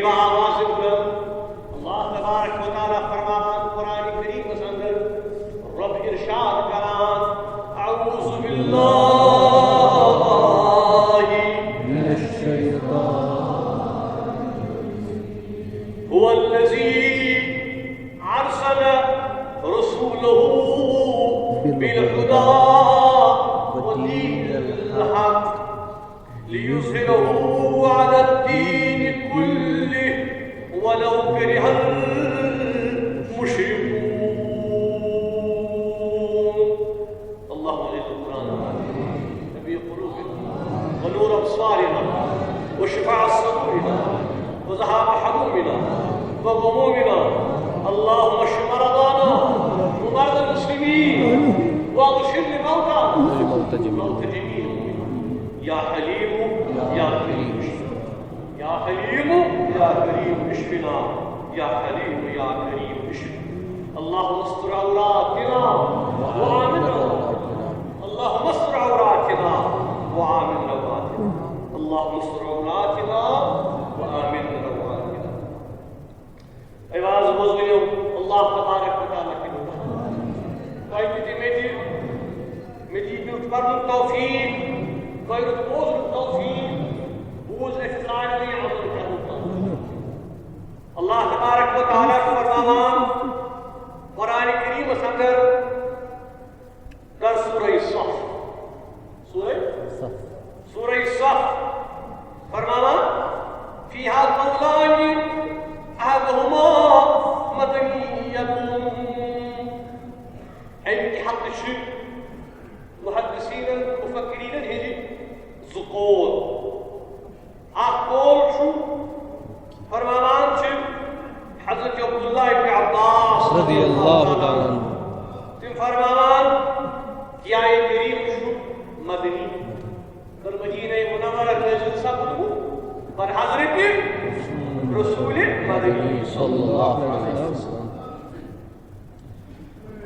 آواز بلند اللہ تبارک و تعالی فرمان قرآن کریم اندر رب ارشاد کران اعوذ باللہ من الشیطان هو الذی ارسل رسوله بالهدى ودين الحق ليظهره على الدين كله ولو كره المشركون. اللهم اجعل القرآن نبي قلوبنا ونور أبصارنا وشفاء صدورنا وذهاب حمومنا وغمومنا. اللهم اشف مرضانا ومرضى المسلمين واغفر لموتى جميع يا حليم يا كريم يا حليم يا كريم اشفنا يا حليم يا كريم اشفنا. اللهم استر عوراتنا وآمن رواتنا. اللهم استر عوراتنا وآمن رواتنا. اللهم استر عوراتنا وآمن رواتنا. عباد مظلوم الله تبارك وتعالى کی قائدی مدید کرن توفیق غیر بوز توفیق بوز اختلاف میں عمل کرنا. اللہ تبارک و تعالی کا فرمان قرآن کریم اندر در سورہ صف فرمان فیہا قولان احدهما مدنیۃ. امکی حق شد محدثین مفکرین ہجی زقول قول شو فرمان چھ حضرت عبداللہ ابن عباس رضی اللہ تعالی تم فرمان کہ آئے کریم شو مدنی در مدینہ منورہ نازل سپد پر حضرت رسول مدنی صلی اللہ علیہ وسلم.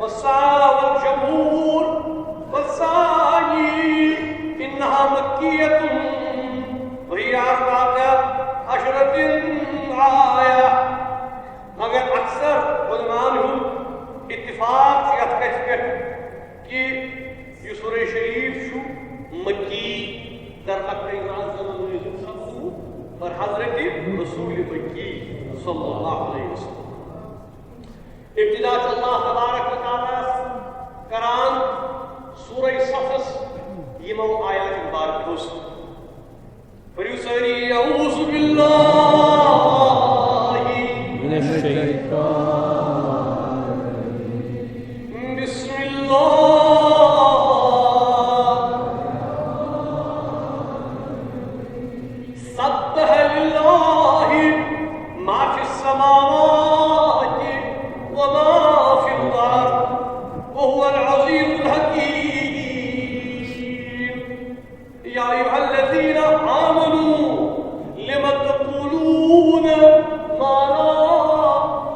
والساعة والجمهور والثاني إنها مكية وهي 14 آية. مگر اکثر علماء اتفاق یتھ کتھ پہ کہ یہ سورہ شریف شو مکی در مکہ معظم نازل سپد پر حضرت رسول مکی صلی اللہ علیہ وسلم. ابتدا اللہ تبارک و تعالی کران سورہ صفس یمو آیات مبارک ہوس فریسری اعوذ باللہ من الشیطان بسم اللہ سبح للہ ما فی السماوات وما في الأرض وهو العزيز الحكيم. يا أيها الذين آمنوا لم تقولون ما لا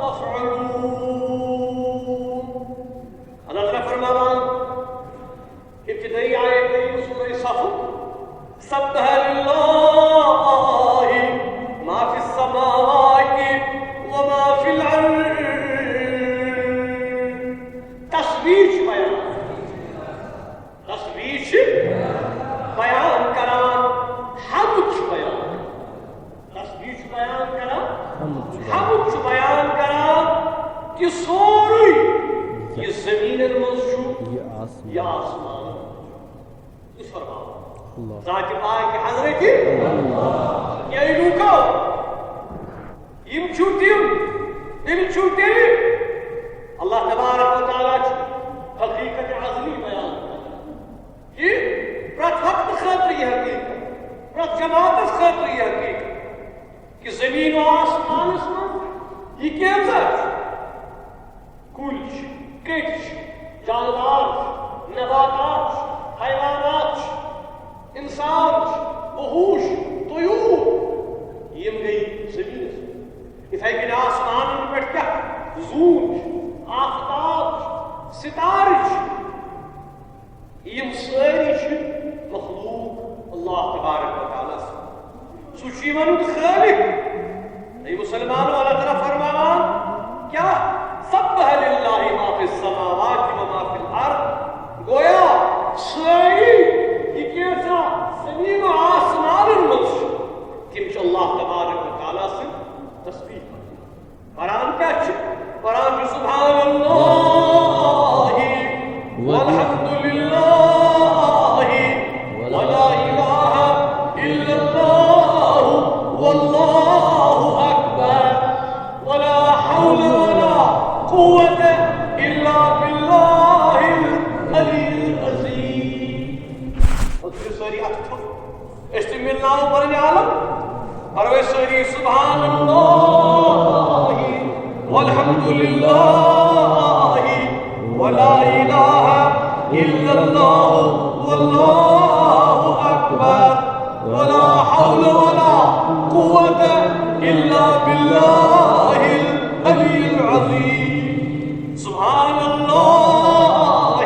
تفعلون. أنا فرمان ابتدائي آية كريمة سورة صف سبح لله ما في السماوات وما في الأرض. تصویش بیان کران حمد بیان تصویش بیان کران حمد بیان کران کہ سوری یہ زمین المنشو یا آسمان اس فرمان ذات پاک حضرت یہ لوکو یم چھوٹیم اللہ تبارک و تعالی حقیقت عظمی بیان کہ پرت وقت خاطر یہ حقیقت پرت جماعت خاطر یہ حقیقت کہ زمین و آسمان یہ کیسا کل کچھ جانور نباتات حیوانات انسان وحوش طیور یہ گئی زمین اتھائی کہ آسمان پر کیا زون آفتاب ستارج یم ساری مخلوق اللہ تبارک و تعالی سوچی من خالق اے مسلمانوں اللہ تعالیٰ فرماوان کیا سبح للہ ما فی السماوات و ما فی الارض گویا ساری یہ کیسا زمین و آسمان منش تم چھ اللہ تبارک و تعالیٰ سے تسبیح قرآن کیا چھ قرآن چھ سبحان اللہ والحمد للہ ولا الہ الا اللہ واللہ اکبر ولا حول ولا قوة الا باللہ العلی العظیم. اور ساری اکتر استملنا پر عالم اور وہ ساری سبحان اللہ والحمد للہ ولا الہ الا اللہ واللہ اکبر ولا حول ولا قوة الا باللہ العلی العظیم. سبحان اللہ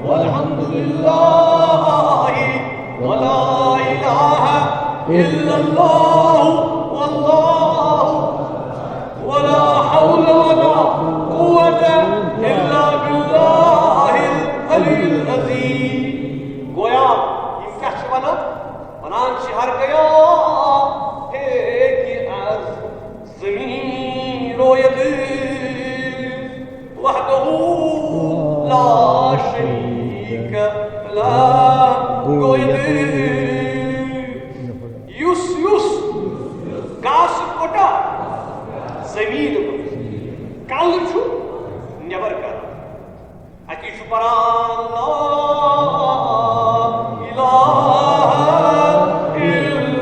والحمد للہ ولا الہ الا اللہ واللہ ولا حول ولا قوة الا باللہ العلی العظیم. گویا یہ کیا چھ ونان شہر گیا ہے کہ از زمین روید وحدہ لا شریک لا گوید یس گاس کوٹا زمین کل چھو نیبر کر اکی چھو پران لا الہ الا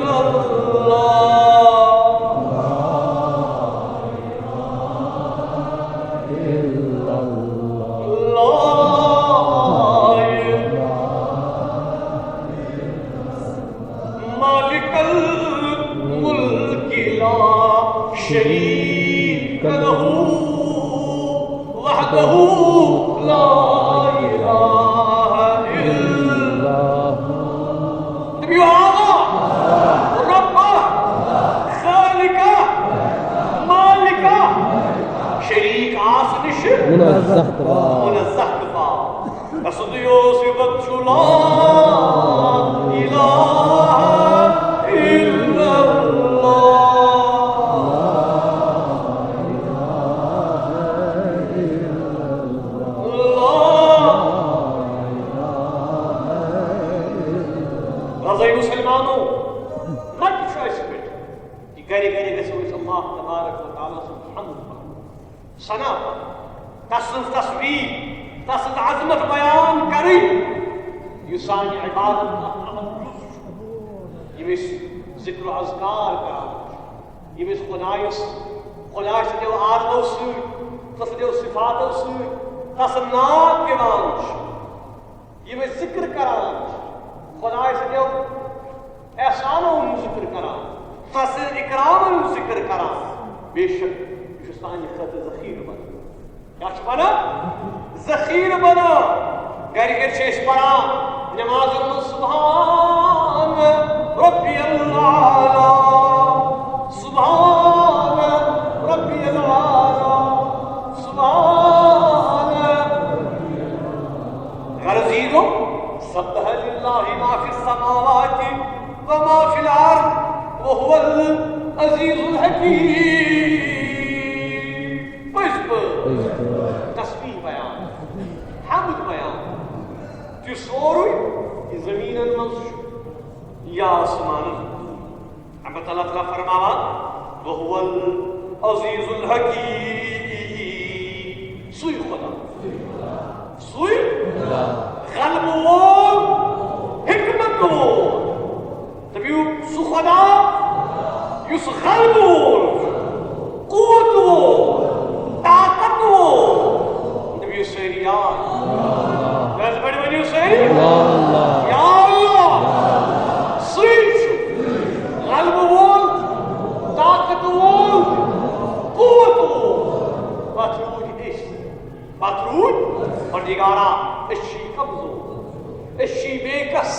شریک لہ وحدہ لا الہ الا نبی آغا ربا خالقہ مالکہ شریک آسنش منزہ کفا قصدیو صفت لا الہ الا سنا تصف تصویر تصف عظمت بیان کری یہ سانی عبادت یہ ذکر و اذکار کران یہ خدایش دیو آدمو سوی تصف دیو صفاتو سوی تصف نام کے وانش یہ ذکر کران خدایش دیو احسانو ذکر کران تصف اکرامو ذکر کران بے شک سانی خط ذخیر بنا کیا چھ بنا ذخیر بنا گھر چیش پڑا نماز میں سبحان ربی العالی سبحان ربی العالی سبحان غرزیدو سبح للہ ما فی السماوات وما فی الارض وهو العزیز الحکیم. تسبیح بیان حمد بیان جو سوروی یہ زمین منصر یا آسمان احمد اللہ تعالیٰ فرماوان وَهُوَ الْعَزِيزُ الْحَكِيمُ. سوئی خدا سوئی غلب وول حکمت وول تبیو سو خدا یس غلب وول قوت وول طاقت وول نبی سیری یا اللہ بڑی بڑی سیری یا اللہ سوئی غلب وول طاقت وول قوت وول مطرود عشق مطرود اور دیگارا اشی قبضو اشی بیکس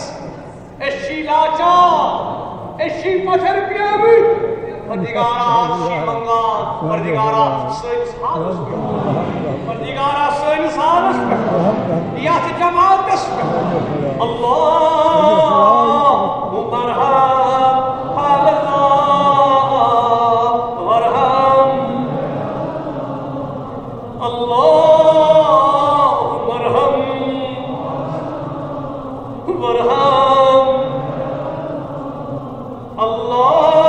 اشی لاچار اشی پتھر پیابی پردگارا شیمنگان پردگارا سنس حالس پردگارا سنس حالس یات جماعتس اللہ مرحم حالنا ورحم اللہ مرحم ورحم اللہ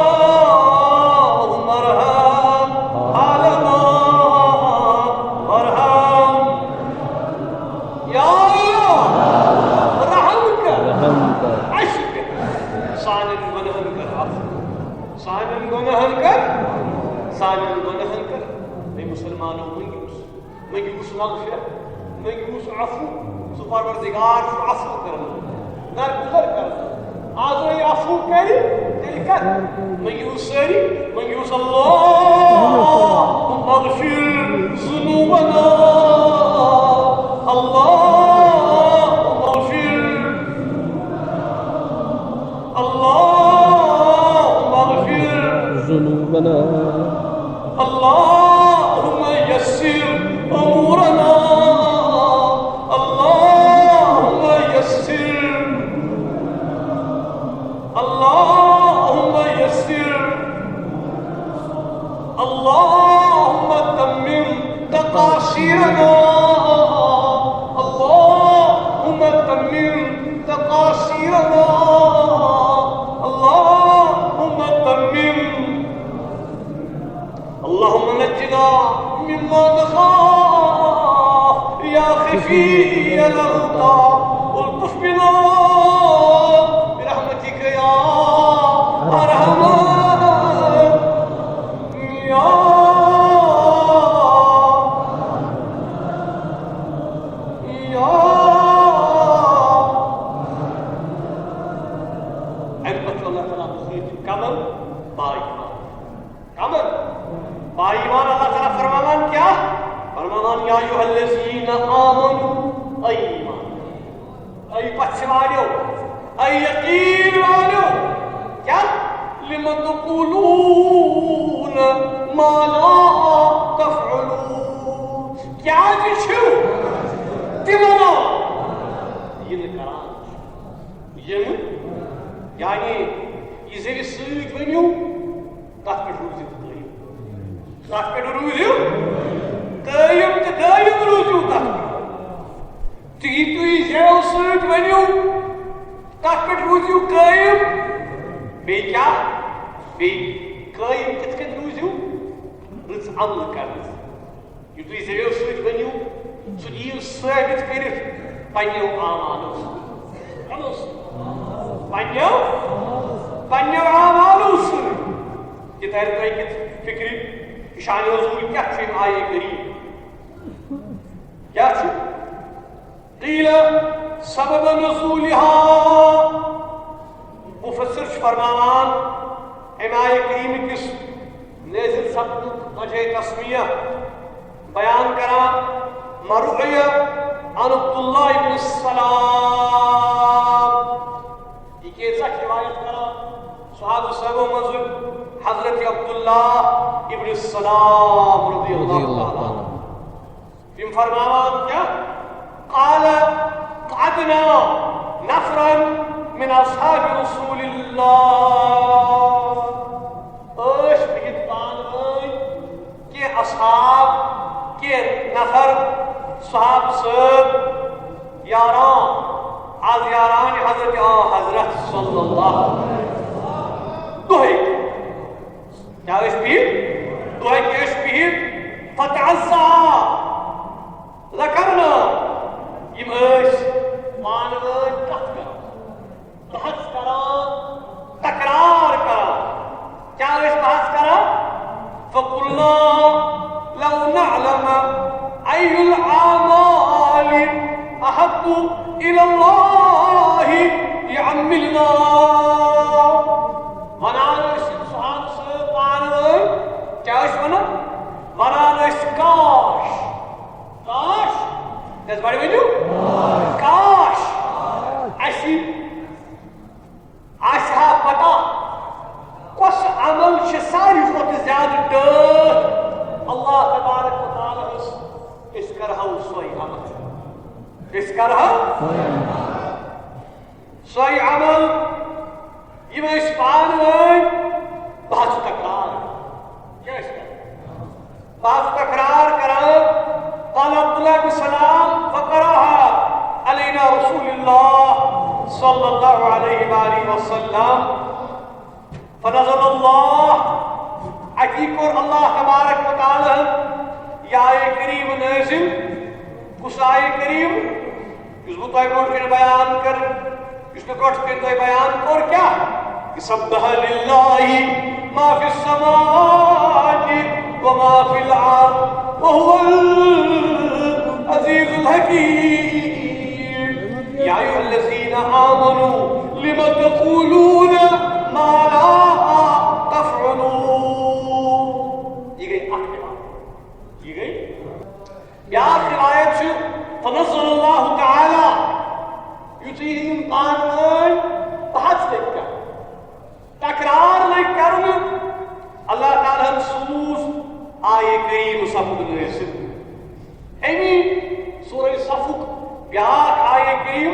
منگوس عفو سو پروردگار عفو کرنا درگزر کرنا آج عفو کری تیل کر منگوس سری منگوس اللهم اغفر ذنوبنا اللهم اغفر اللهم اغفر ذنوبنا اللهم يسر امورنا اللهم يسر اللهم يسر اللهم تمم تقاصيرنا اللهم تمم تقاصيرنا اللهم تمم اللهم نجنا مما نخاف يا خفي الألطاف والطف بنا برحمتك يا أرحم يا عبادة الله تعالى بخير كمل بايمان كمل بايمان الله تعالى فرمان کیا فرمان یا ایھا الذین آمنوا ای ایمان ای پچھ والو ای یقین والو کیا لم تقولون ما لا تفعلون کیا چھو تمنا یہ کران یہ یعنی یہ زیر سوچ ونیو تات پہ روزی تات پہ روزیو قائم تو دائم روزیو تات تھی زیو سوچ ونیو تات پہ روزیو قائم بے کیا بے قائم کت کت روزیو رز عمل کرد یہ تھی زیو سوچ ونیو سو دیو ثابت کرد پنیو آمانو پنیو آمالو سر یہ تحریر تحقیق فکری شان حضور کیا چھو آئے قریب کیا چھو قیل سبب نزولها مفسر فرمان آئے قریب کس نازل سبب وجہ تسمیہ بیان کرا مرعیہ عن عبداللہ ابن السلام یہ کیسا روایت کرا صحابہ صحابہ منظر حضرت عبداللہ ابن السلام رضی اللہ تعالیٰ تم فرماوان کیا قال قعدنا نفرا من اصحاب رسول اللہ اش بگت پانوئی کہ اصحاب کے نفر صحاب صحب یاران از یاران حضرت صلی اللہ علیہ وسلم دوہی کیا اس پیر دوہی کی اس پیر فتعزا ذکرنا یم اس مانوان کت کر بحث کرا تکرار کرا کیا اس بحث کرا فقلنا لو نعلم ای العامال احب الى اللہ یعملنا ونانش صحاب سے پانوان کیا اس بنا ونانش کاش کاش دس بڑی بجو کاش ایسی ایسا پتا کس عمل شسان سوئی عمل یہ میں اس پان میں بہت تکرار کیا اس کا بہت تکرار کرا قال عبداللہ بن سلام فقرأها علینا رسول اللہ صلی اللہ علیہ وآلہ وسلم فنزل اللہ عقیق اور اللہ تبارک و تعالی یا آئے کریم نازل کس آئے کریم اس کو تو ایک بیان کر اس نے کچھ کے تو بیان کر کیا کہ سبح للہ ما فی السماوات وما فی الارض وهو العزیز الحکیم یا ایھا الذین آمنوا لم تقولون ما لا تفعلون یہ گئی آخری بات یہ گئی یا آخری آیت سے فنزل اللہ تعالی یتیہ امکان میں بحث لکھ کر تکرار لکھ کرن اللہ تعالیٰ سوز آئے کریم صفق نرسل ایمی سورہ صفق بیاک آئے کریم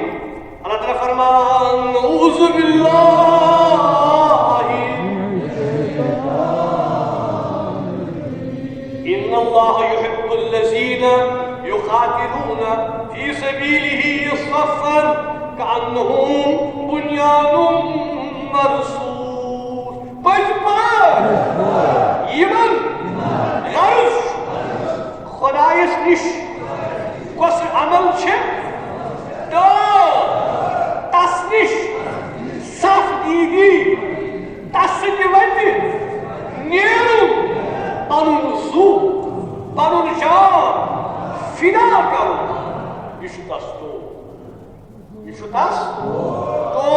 اللہ تعالیٰ فرمان اعوذ باللہ ان اللہ يحب الذین يقاتلون في سبيله صفا كأنهم بنيان مرصوص بجبار يمن غرف خدایس نش کس عمل چھ تو تس نش صف دیگی تس وت نیرو پنن زو پنن جان فدا کرو یہ تس تو یہ تس تو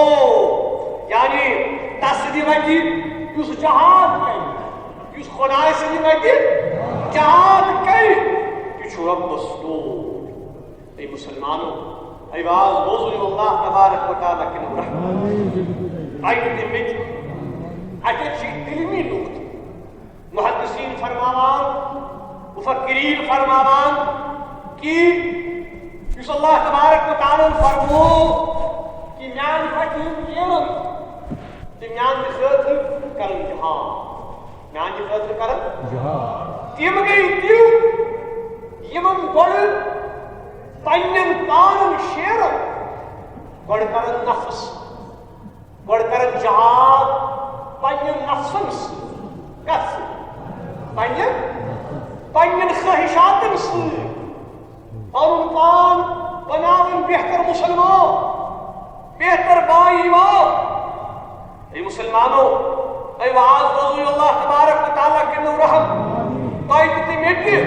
یعنی تس وت اس جہاد کر اس خدای سندی وت جہاد کر یہ ربس تو اے مسلمانوں اے باز بوزو اللہ تبارک و تعالی کے رحمت آئی تمت اجت علمی نقطہ محدثین فرماوان مفکرین فرماوان کہ اس اللہ تبارک و تعالی فرمو کہ میان وجہ نیرن کہ میان خاطر کرن جہاد میان خاطر کرن جہاد تم گئی تم یمن گوڑ پنن پانن شیرن گوڑ کرن نفس گوڑ کرن جہاد پنن نفسن کس پنن خواہشاتن سے پنن پان بناون بہتر مسلمان بہتر با ایمان اے مسلمانوں اے واعظ رضی اللہ تبارک و تعالی کے رحم تائی تے میٹے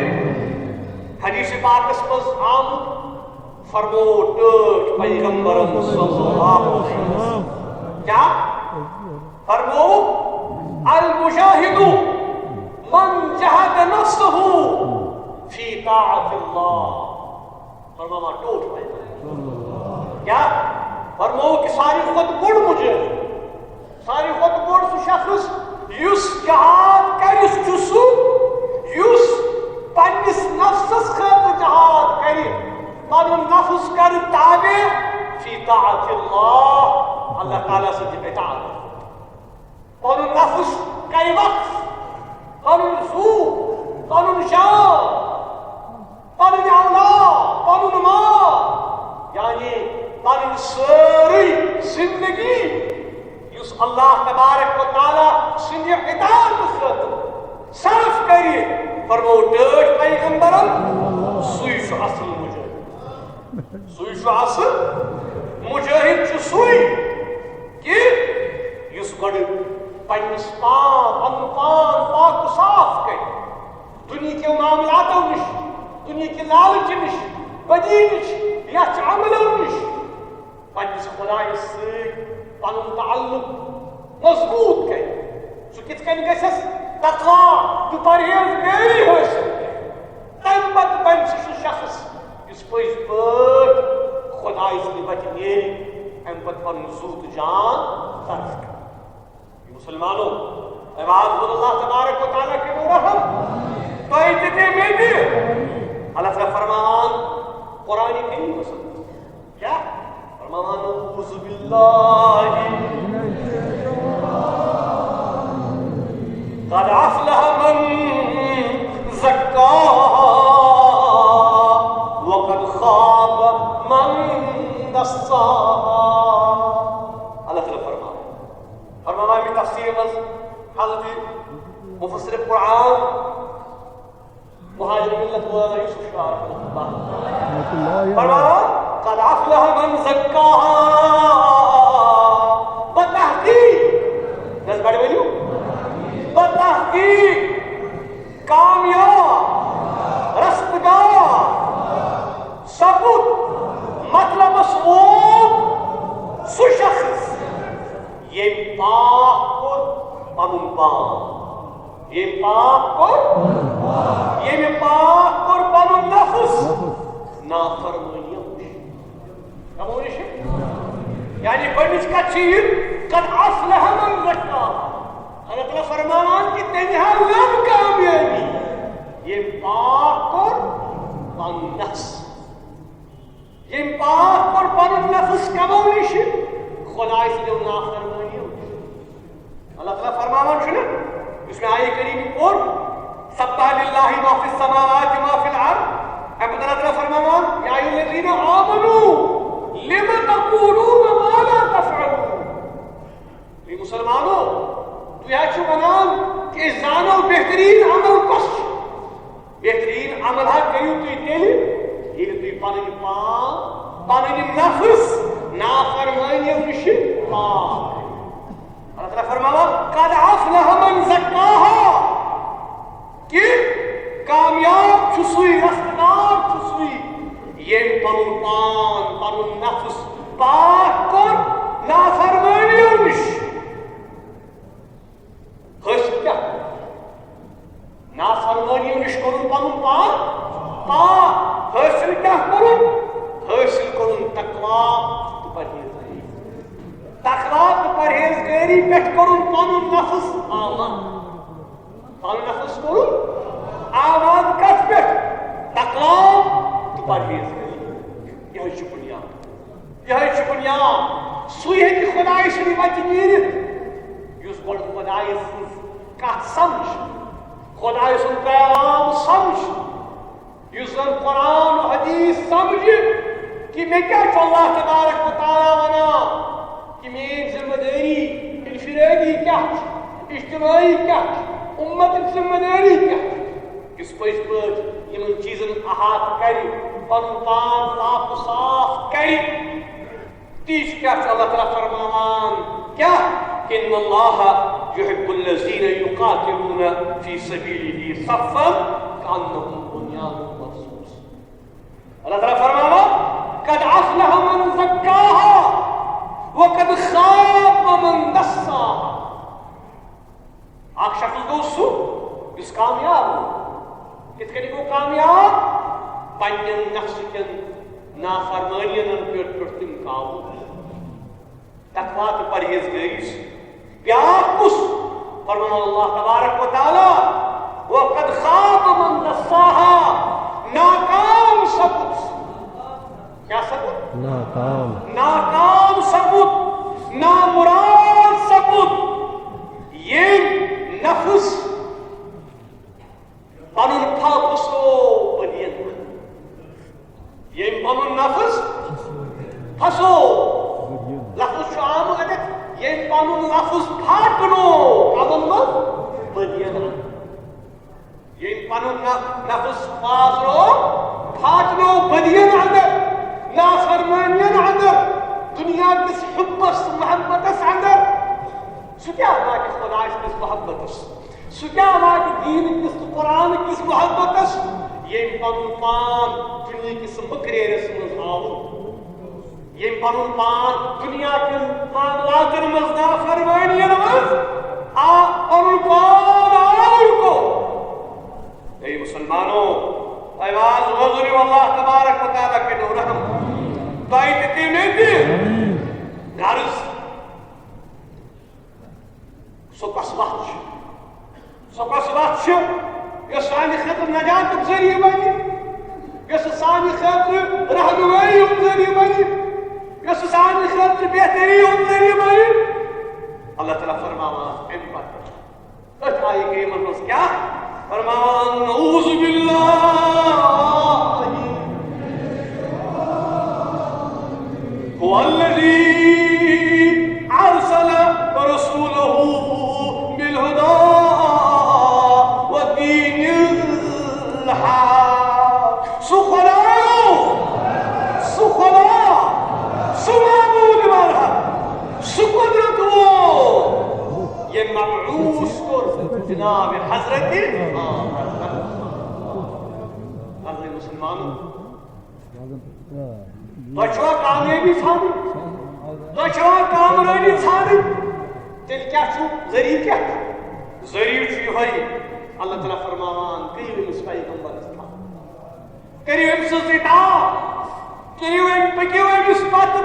حدیث پاک مز آمد فرمو ٹوٹ پیغمبرم صلی اللہ علیہ وسلم کیا فرمو المجاہد من جہد نفسه فی طاعت اللہ فرمو ٹوٹ پیغمبر کیا فرمو کہ ساری خود گڑ مجھے ساری خود گڑ سو شخص یس جہاد کرس چسو یس پنس نفسس خاطر جہاد کری پن نفس کر تابع فی طاعت اللہ اللہ تعالیٰ سے اطاعت پن نفس کئی وقت پن زو پن جان پن اولاد پن مال یعنی پن ساری زندگی اس اللہ تبارک و تعالیٰ سندی اطاعت خاطر صرف کری فرمو ٹوٹ پیغمبرن سوئی چھ اصل مجاہد سوئی چھ اصل مجاہد چھ سوئی کہ یس گڑ پنس پان پاک صاف کر دنیا کے معاملاتوں نش دنیا کے لالچ نش بدی نش یچ عملوں نش پنس خدای سی پن تعلق مضبوط کر سو کت کن گھس تقوا تو پرہیزگاری حاصل تم پتہ بن سہ شخص اس پز پٲٹھۍ خداے سٕنٛدِ وتہِ نیرِ امہِ پتہٕ پنُن زُو تہٕ جان صرف کرِ مسلمانوں عباد اللہ تبارک و تعالیٰ کے رحم تو اتنے میں بھی اللہ تعالیٰ فرمان قرآن کریم کیا أعوذ بالله قد أفلح من زكاها وقد خاب من دساها. اللہ تعالیٰ فرمانا ہے تفسیر حضرت مفسر قرآن مہاجر ملت مولانا یوسف شاہ فرمانا قد افلح من زکاها بتحقیق نس بڑے بولیو بتحقیق کامیاب رستگار ثبوت مطلب ثبوت سو شخص یہ پاک کور پنن پان یہ پاک کور پنن نفس نافرمانی یعنی گۄڈنِچ کتھ چھِ یہِ قد افلح من زکاها. اللہ تعالیٰ فرمان کہ تیٚلہِ ہا لب کامیٲبی ییٚمۍ پاک کوٚر پنُن نفس ییٚمۍ پاک کوٚر پنُن نفس کمو نِش خۄداے سٕنٛدیو نافرمٲنیو. اللہ تعالیٰ فرماوان چھُنہ یُس مےٚ آیے کریٖم پوٚر سبح للہ ما فی السماوات ما فی الارض. اَمہِ پتہٕ اللہ تعالیٰ فرماوان یا ایُّہا الذین آمنوا لم تقولون ما لا تفعلون. اے مسلمانو تُہۍ حظ چھِو ونان کہ أسۍ زانو بہتریٖن عمل کۄس چھُ. بہتریٖن عمل حظ کٔرِو تُہۍ تیٚلہِ ییٚلہِ تُہۍ پنٕنۍ پان پنٕنۍ نفس نافرمٲنیو نِش پاک. اللہ تعالیٰ فرماوان قد افلح من زکاها کہ کامیاب چھُ سُے رستگار چھُ سُے ییٚمۍ پنُن پان پنُن نفس پاک کوٚر نافرمٲنیو نِش. حٲصِل کیٛاہ نافرمٲنیو نِش کوٚرُن پنُن پان پاک. حٲصِل کیٛاہ کوٚرُن حٲصِل کوٚرُن تقوا تہٕ پرہیزگٲری. تقوا تہٕ پرہیزگٲری پٮ۪ٹھ کوٚرُن پنُن نفس آماد. پنُن نفس کوٚرُن آماد کتھ پٮ۪ٹھ تقوا تہٕ پرہیزگٲری. یہے چھُ بُنیاد سُے ہیٚکہِ خۄداے سٕنٛدِ وتہِ نیٖرِتھ یُس گۄڈٕ خۄداے سٕنٛز کتھ سمجھ خۄداے سُنٛد پیغام سمجھ یُس زن قرآن و حدیث سمجھِ کہ مےٚ کیٛاہ چھُ اللہ تبارک و تعالیٰ ونان کہ میٛٲنۍ ذمہٕ دٲری انفرٲدی کیٛاہ چھِ اجتماعی کیٛاہ چھِ اُمتٕچ ذمہٕ دٲری کیٛاہ چھِ. یُس پٔزۍ پٲٹھۍ یِمن چیٖزن احاطہٕ کرِ پنُن پان صاف و صاف کرِ تیٖژ کیٛاہ چھُ اللہ تعالیٰ فرماوان کیٛاہ ان اللہ یحب الذین یقاتلون فی سبیلہ صفا کأنہم بنیان مرصوص. اللہ تعالیٰ فرماوان قد افلح من زکاها وقد خاب من دساها. اکھ شخص گوٚو سُہ یُس کامیاب گوٚو. کِتھ کٔنۍ گوٚو کامیاب پننٮ۪ن نفسہٕ کٮ۪ن نافرمٲنین پٮ۪ٹھ تِم قابوٗ تقوا تہٕ پرہیزگٲری سۭتۍ. بیٛاکھ کُس فرمان اللہ تبارک و تعالیٰ وقد خاب من دساها ناکام سپُد. کیٛاہ سپُد ناکام سپُد نامراد سپُد ییٚمۍ نفس پنُن پھل پھسو بدین ییٚمۍ پنُن نفس پھسو لفظ چھُ آمُت اَتٮ۪تھ ییٚمۍ پنُن لفظ پھاٹنو کَلن منٛز بدین ییٚمۍ پنُن نفس بازرو پھاٹنو بدین اندر نافرمٲنین اندر دنیا کِس حُبس محبتس اندر. سُہ کیٛاہ واتہِ خۄداے سٕنٛدِس محبتس سُہ کیٛاہ واتہِ دیٖن کِس تہٕ قرآن کِس محبتس ییٚمۍ پنُن پان دُنیا کِس مٔکریرس منٛز آوُر ییٚمۍ پنُن پان دُنیا کٮ۪ن معاملاتن منٛز نافرمٲنین منٛز پنُن پان آوُر گوٚو. اے مسلمانو آواز وزرِ اللہ تبارک و تعالیٰ کٔرِو رحم تۄہہِ تہِ تہِ مےٚ تہِ غرض سۄ کۄس وتھ چھِ یۄس سانہِ خٲطرٕ نجاتُک ذٔریعہٕ بنہِ یۄس سانہِ خٲطرٕ رہنمٲیی ہُنٛد ذٔریعہٕ بنہِ یۄس سانہِ خطر بہترین ذریعہ بنی اللہ تعالیٰ فرماوان ام پتہ ات آئی کریمن مز کیا فرماوان نعوذ باللہ هو الذي أرسل رسوله بالهدى ودين الحق سخناء سمعوا لمرها سقدرته يمعوش جناب حضرت مسلمانوں تۄہہِ کامیٲبی ژھانڈٕنۍ تۄہہِ کامرٲنی ژھانڈٕنۍ تیٚلہِ کیٛاہ چھُ ذٔریعہٕ کیٛاہ ذٔریعہٕ چھُ یِہوٚے اللہ تعالیٰ فرماوان کٔرِو أمِس پیغمبرس کٔرِو أمۍ سٕنٛز اطاعت پٔکِو أمِس پتہٕ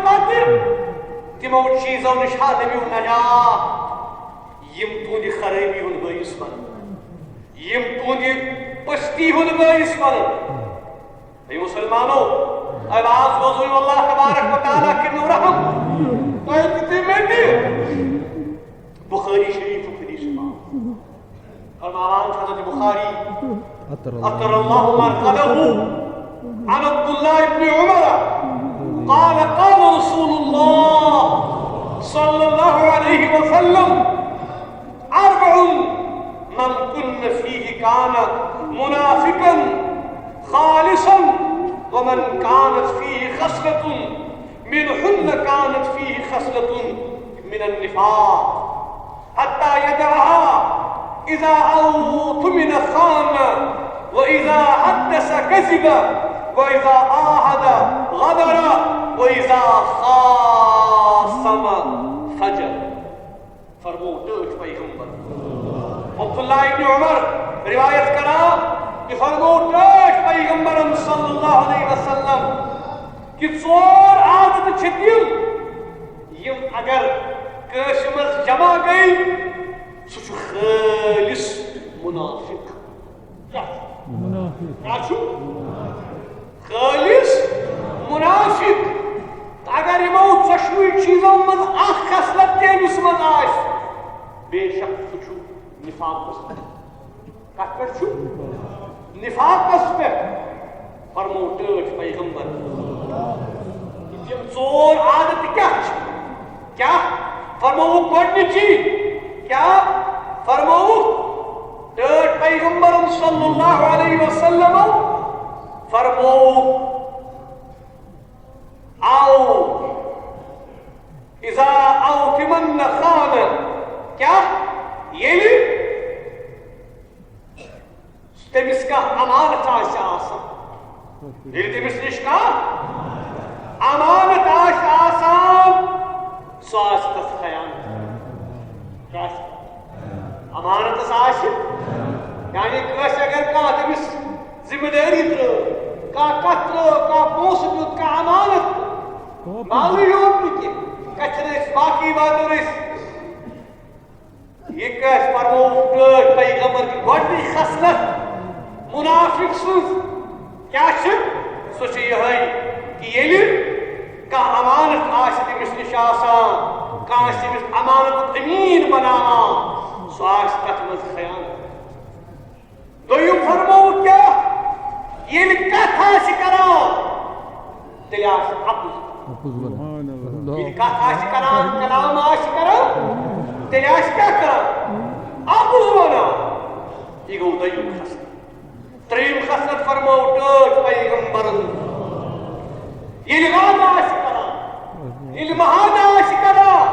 تِمو چیٖزو نِش نِمِو نجات یِم تُہنٛدِ خرٲبی ہُنٛد بٲعث بنن یِم تُہنٛدِ پٔستی ہُنٛد بٲعث بنن اے مسلمانو آواز بوزو اللہ تبارک و تعالیٰ کے نورہم تۄہہِ دِژٕے مےٚ تہِ بخاری شریف حدیث فرماوان حضرت بخاری اطر اللہ مرقده عن عبد الله بن عمر قال قال رسول الله صلى الله عليه وسلم أربع من كن فيه كان منافقا خالصا ومن كانت فيه خصلة منهن كانت فيه خصلة من النفاق حتى يدعها إذا أوتمن خان وإذا حدث كذب وإذا عاهد غدر وإذا خاصم فجر فرمو ٹھٹ پیغمبر عبداللہ ابن عمر روایت کرا کہ فرمو ٹھٹ پیغمبر صلی اللہ علیہ وسلم کہ ژور عادت چھِ تِم یِم اگر کٲنٛسہِ منٛز جمع گٔے سُہ چھُ خٲلِص منافق کیٛاہ چھُ خٲلِص منافق اگر یِمو ژۄشوٕے چیٖزو منٛز اکھ خصلت تہِ أمِس منٛز آسہِ بے شک سُہ چھُ نفاقس پٮ۪ٹھ کتھ پٮ۪ٹھ چھُ نفاقس پٮ۪ٹھ فرمو ٹٲٹھ پیغمبر تِم ژور عادت کیٛاہ چھِ کیٛاہ فرمووُکھ گۄڈنِچی کیٛاہ فرمووُکھ ٹٲٹھ پیغمبرن صلی اللہ علیہ وسلم فرمووُکھ اذا اوتمن خان کیا ییٚلہِ تٔمِس کانٛہہ امانت آسہِ آسان ییٚلہِ تٔمِس نِش کانٛہہ امانت آسہِ آسان سُہ آسہِ تتھ خیانت کیٛاہ آسہِ امانتس آسہِ یعنی کٲنٛسہِ اگر کانٛہہ تٔمِس ذمہٕ دٲری ترٲو کانٛہہ کتھ ترٲو کانٛہہ پونٛسہٕ دیُت کانٛہہ امانت مالٕے یوت نہٕ کینٛہہ کتھِ ٲسۍ باقٕے باتن ٲسۍ یہ کیٛاہ فرمووُکھ ٹٲٹھ پیغمبر کہِ گۄڈنِچ خصلت منافق سٕنٛز کیٛاہ چھِ سۄ چھِ یِہوٚے کہِ ییٚلہِ کانٛہہ امانت آسہِ تٔمِس نِش آسان کانٛہہ آسہِ تٔمِس امانتُک أمیٖن بناوان سُہ آسہِ تتھ منٛز خیانت دوٚیِم فرمووُکھ کیٛاہ ییٚلہِ کتھ آسہِ کران تیٚلہِ آسہِ اَپُز ییٚلہِ کتھ آسہِ کران کلام آسہِ کران تیٚلہِ آسہِ کیٛاہ کران اَپُز ونان یہِ گوٚو دوٚیِم خصلت ترٛیٚیِم خصلت فرمو ٹٲٹھ پیغمبرن ییٚلہِ وعدٕ آسہِ کران ییٚلہِ مہانہٕ آسہِ کران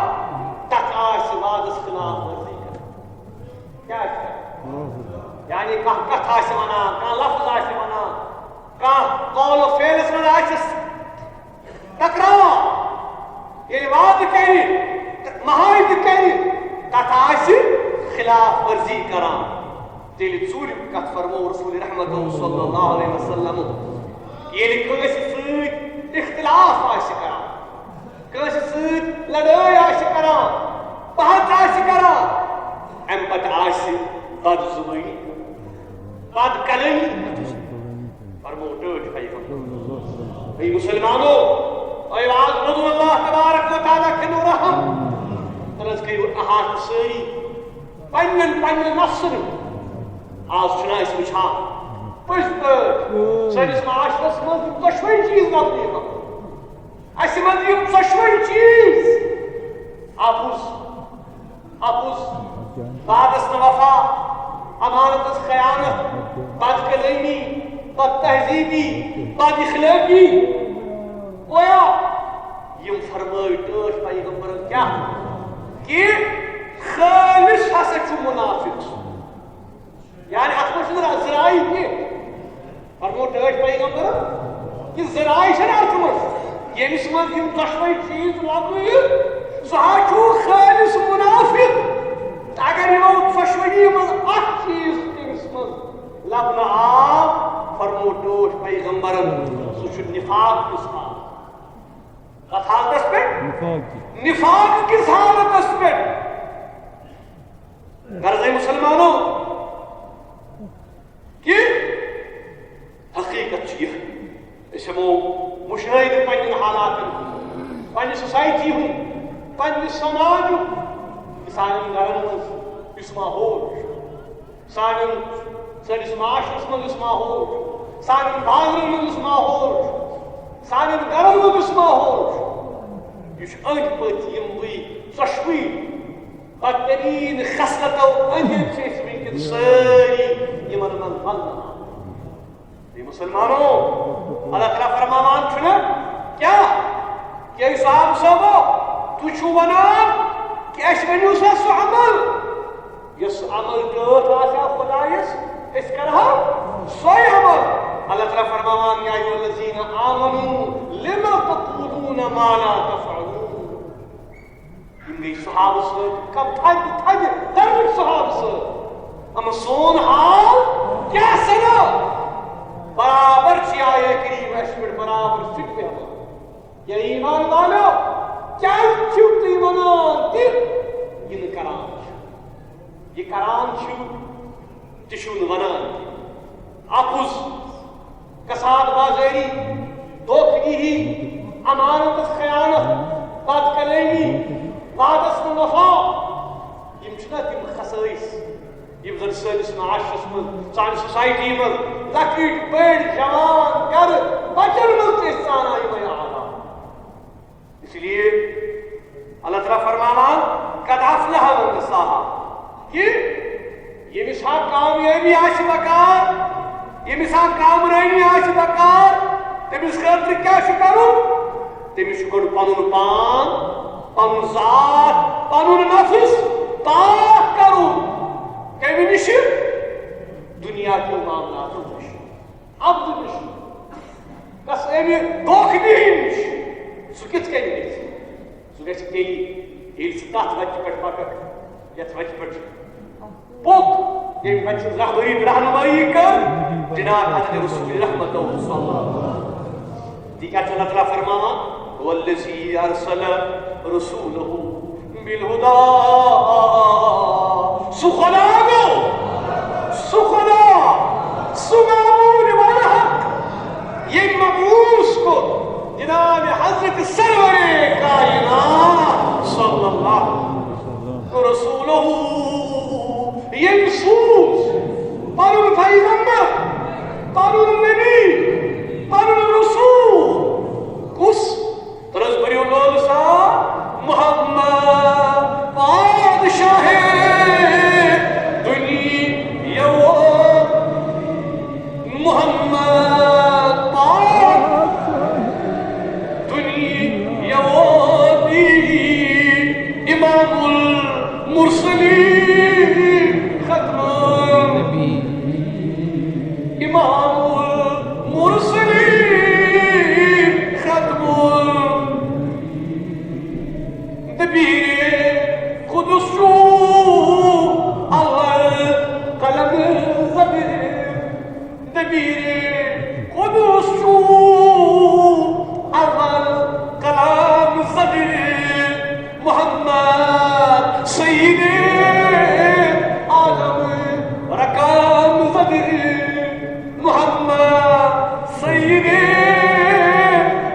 تتھ آسہِ وعدس خلاف ورزی کران کیٛاہ آسہِ کران یعنی کانٛہہ کتھ آسہِ ونان کانٛہہ لفظ آسہِ ونان کانٛہہ قول و فعلس منٛز آسٮ۪س ٹکراوان ییٚلہِ وعدٕ کرِ مہانہِ کرِ تتھ آسہِ خلاف ورزی کران تیٚلہِ ژوٗرِم کتھ فرمو رسول رحمت صلی اللہ علیہ وسلم ییٚلہِ کٲنٛسہِ سۭتۍ اختلاف آسہِ کران کٲنٛسہِ سۭتۍ لڑٲے آسہِ کران بحث آسہِ کران امہِ پتہٕ آسہِ بد زُبٲنی بد کلٲمی فرمو ٹٲٹھ پیغمبر اے مسلمانو اے آواز بوزو اللہ تبارک و تعالیٰ ہاتھ ساری پنن نفسن آج چھنا اس وچھان پٔزۍ پٲٹھۍ سٲنِس معاشرس منٛز یِم دۄشوٕے چیٖز لبنہٕ یِوان اَسہِ منٛز یِم دۄشوٕے چیٖز اپُز بعدس نہٕ وفا امانتس خیانت بد کلٲمی بد تہذیبی بد اخلٲقی گویا یم فرمٲے ٹٲٹھ پیغمبرن کیٛاہ کہ خٲلص ہسا چھُ منافق یعنی اتھ منٛز چھُنہٕ زرایہِ کینٛہہ فرمو ٹٲٹھ پیغمبرن کہ زرایہِ چھنہٕ اتھ منٛز ییٚمِس منٛز یم دۄشوٕے چیٖز لبنہٕ یِن سُہ حظ چھُ خٲلص منافق تہٕ اگر یِمو دۄشوٕنی منٛز اکھ چیٖز تٔمِس منٛز لبنہٕ آو فرمو ٹٲٹھ پیغمبرن سُہ چھُ نفاق کِس کتھ حالتس پٮ۪ٹھ نفاق کِس حالتس پٮ۪ٹھ غرضے مسلمانو کہ حقیقت چھِ یِہے أسۍ ہٮ۪مو مُشٲہِدٕ پننٮ۪ن حالاتن پننہِ سوسایٹی ہُنٛد پننہِ سماجُک کہ سانٮ۪ن گرن منٛز یُس ماحول چھُ سٲنِس معاشرس منٛز یُس ماحول چھُ سانٮ۪ن بازرن منٛز یُس ماحول چھُ سانٮ۪ن گرن منٛز یُس ماحول چھُ یہِ چھُ أنٛدۍ پٔکۍ یِموٕے ژۄشوٕے بدتریٖن خصلتو أنٛدۍ أنٛدۍ چھِ أسۍ وٕنکٮ۪ن سٲری یِمن منٛز ولنہٕ آمٕتۍ مسلمانو اللہ تعالیٰ فرماوان چھُنہ کیٛاہ کہ صاحب صٲبو تُہۍ چھِو ونان کہ اَسہِ ؤنِو سا سُہ عمل یُس عمل ٹٲٹھ آسہِ ہا خۄدایس أسۍ کرہو سۄے عمل اللہ تعالیٰ فرماوان یا ایُّہا الذیٖنَ آمنوٗ لِمَ تَقُولُونَ مَا لَا تَفْعَلُونَ یِم گٔے صحابہٕ صٲب کم تھدِ درمٕکۍ صحابہٕ صٲب اما سون حال کیٛاہ سنا برابر چھِ آیے کریم اَسہِ پٮ۪ٹھ برابر فِکرِ ہٮ۪وان یا ایمان والو کیٛازِ چھِو تُہۍ ونان تہِ یہِ نہٕ کران چھُ یہِ کران چھِو تہِ چھِو نہٕ ونان کینٛہہ اپُز کساد بازٲری دھوکھگی امانتس خیانت بد کلٲمی وعدس نہٕ وفا یم چھِنہ تِم خصٲیِص یم زن سٲنِس معاشرس منٛز سانہِ سوسایٹی منٛز لۄکٕٹۍ بٔڑۍ جوان گرٕ بچن منٛز تہِ أسۍ ژانان یِمے حالات اس لیے اللہ تعالیٰ فرماوان قد افلح من زکاها کہ ییٚمِس ہا کامیٲبی آسہِ بکار ییٚمِس ہا کامرٲنی آسہِ بکار تٔمِس خٲطرٕ کیٛاہ چھُ کرُن تٔمِس چھُ گۄڈٕ پنُن پان پنُن ذات پنُن نفس پاک کرُن کمہِ نِش دُنیا کیو معاملاتو نِش عبد نِش کس امہِ دھوکھدِہی نِش سُہ کِتھ کٔنۍ گژھِ سُہ گژھِ تیٚلہِ ییٚلہِ ژٕ تتھ وتہِ پٮ۪ٹھ پککھ یتھ وتہِ پٮ۪ٹھ پوٚک ییٚمہِ وتہِ ہٕنٛز رہنمٲیی کٔر جناب حضرت رسول رحمتہ صلی اللہ علیہ وسلم تی کیٛاہ چھُ اللہ تعالیٰ فرماوان والذی ارسل رسولہ بالہدیٰ سُہ خدا گوٚو سُہ خدا سُہ معبوٗد برحق ییٚمۍ مبعوٗث کوٚر جناب حضرت سرورِ کائنات صلی اللہ رسولہ ییٚمۍ سوٗز پنُن پیغمبر پنُن نبی پنُن رسول کُس ترٛس بٔرِو لول سا محمد بادشاہ دُنیا محمد پاک دُنیا امام المرسلین ختم امام المرسلین ختم دبیر قدس شو اول قلم زبیر دبیر قدس شو اول قلم زبیر محمد سید عالم رقم زبیر محمد سید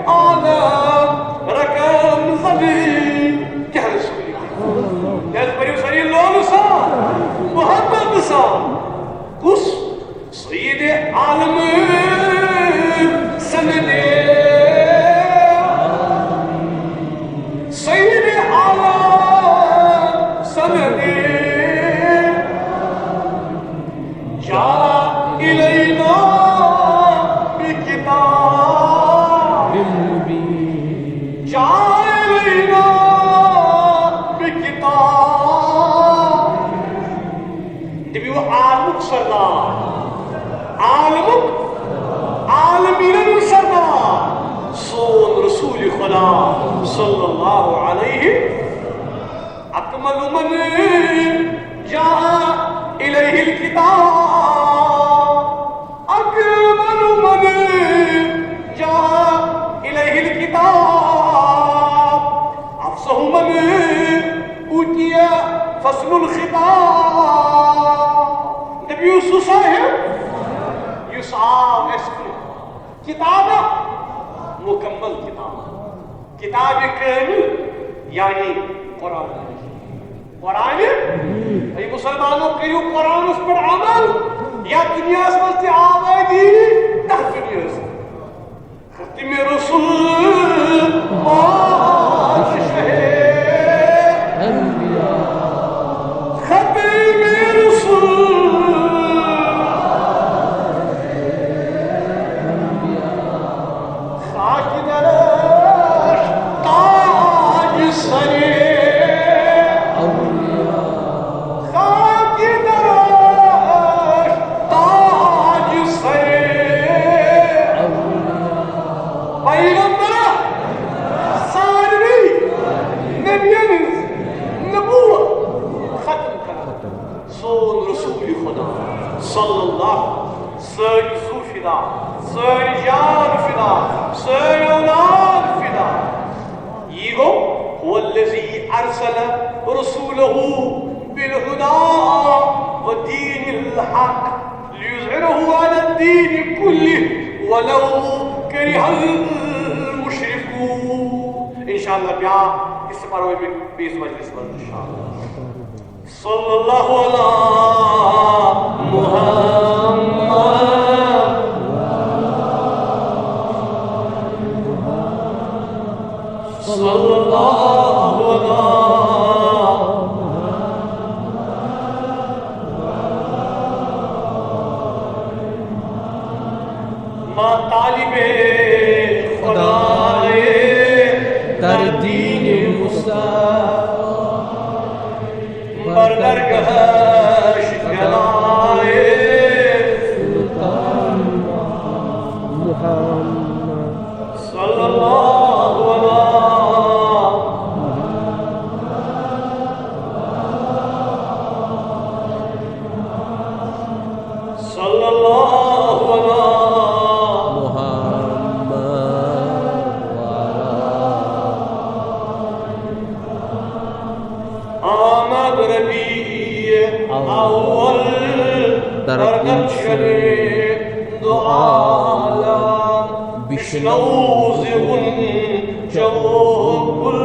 عالم رقم زبیر کیا رسول من جاء إليه الكتاب أكمل من جاء إليه الكتاب أفصح من أوتي فصل الخطاب نبی یوسف صاحب یسعى اسمه کتابہ مکمل کتاب کامل یعنی قرآن ای مسلمانوں کریو قرآن اس پر عمل یا دنیا اس میں سے آبادی تحت دنیا سے ختم رسول بادشاہ ختم رسول خاک درش تاج سرے خاک درش تاج سرے پیغمبر ساروی نبیانز نبوت ختم کرا سون رسول خدا صلی اللہ سن زو فدا سن جان فدا سن اولاد فدا يغو هو الذي أرسل رسوله بالهدى ودين الحق ليظهره على الدين كله ولو كره المشركون إن شاء الله بيا استمروا بإذن مجلس إن شاء الله صلى الله على محمد صلى الله على ما طالب خدای در دین مصطفی بر درگاهش گلای سلطان محمد صلی الله علیه صلی الله علیه آمد ربیع اول در قدشن دو عالم بشنو زغن جوکل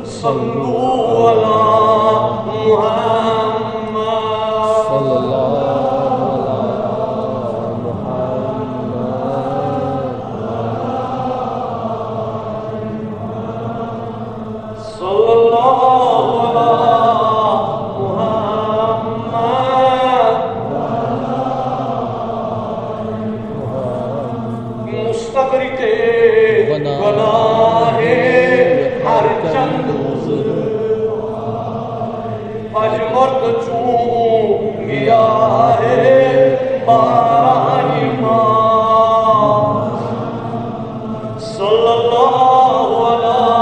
صلو علی محمد صلی اللہ صلی اللہ گناہ ہر چند پجمرد چون گیا ہے باران ماں صلی اللہ علیہ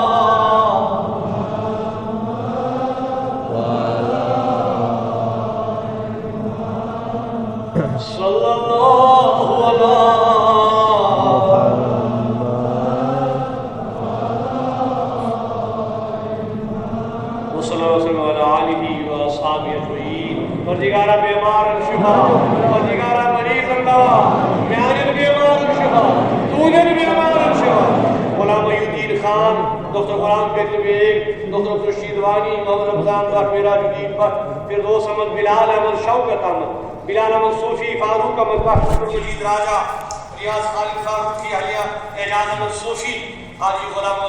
صلی اللہ علیہ پردگارہ بیمار شفا پردگارہ مریض دوا میانن بیمار شفا تونن بیمار شفا غلام محی الدین خان دکتر غلام بیگل بیگ دکتر خورشید وانی محمد رمضان بٹ میراج الدین بٹ فردوس احمد بلال احمد شوکت احمد بلال احمد صوفی فاروق احمد بٹ مجید راجہ ریاض خالد فاروقی علیہ اعجاز احمد صوفی حاجی غلام